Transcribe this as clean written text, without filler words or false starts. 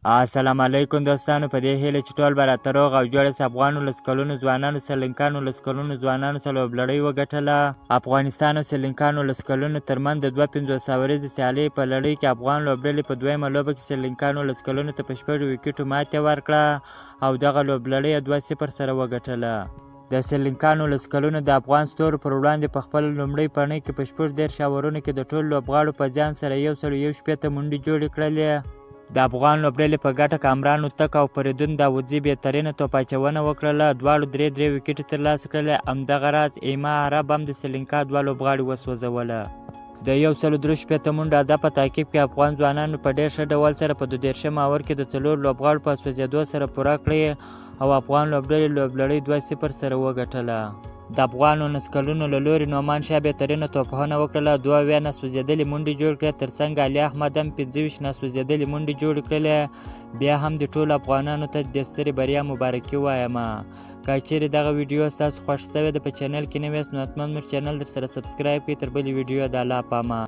السلام علیکم دوستانو، په دې هیله چې ټول به راته روغ او جوړ سي. افغانو لس کلونو ځوانانو سرلنکانو لس کلونو ځوانانو سره لوبلړۍ وګټله. افغانستان او سرلنکانو لس کلونو ترمنځ د 250 ورځې سیالۍ په لړۍ کې افغان لوبډلې په دویمه لوبه کې سرلنکانو لس کلونو ته په 6 ویکټو ماتې ورکړه او دغه لوبلړۍ 2-0 سره وګټله. د سرلنکانو لس کلونو د افغان ستورو پر وړاندې په خپل لومړۍ پړنۍ کې په 14 اورونو کې د ټولو لوبغاړو په ځان سره 161 منډې جوړې کړلې. د افغان لوبډلې په ګټه کامران اتک او فریدون داودزي بهترینه توپ اچونه وکړله. دواړو درې ویکټې ترلاسه کړلې. همدغه راز ایما عرب هم د سرلنکا دوه لوبغاړي وسوځوله. د 163 منډو هدف په تعقیب کې افغان ځوانانو په ډېر ښه ډول سره په 32 اور کې د 4 لوبغاړو په سوځېدو سره پوره کړې او افغان لوبډلې لوبلړۍ 2-0 سره وګټله. د افغانو نسکلونو له لوري نعمان شاه بهترینه توپخونه وکړله. 2 نسوځېدلې منډې جوړ کړې. ترڅنګ علي احمد هم 25 نسوځېدلې منډې جوړې کړلې. بیا هم د ټولو افغانانو ته د سترې بریا مبارکي وایم. که چیرې دغه ویډیو ستاسو خوښ شوې ده په چینل کې نوی یاست نو حتما زموږ چینل در سره سبسکرایب کړئ. تر بلې ویډیو د الله په امان.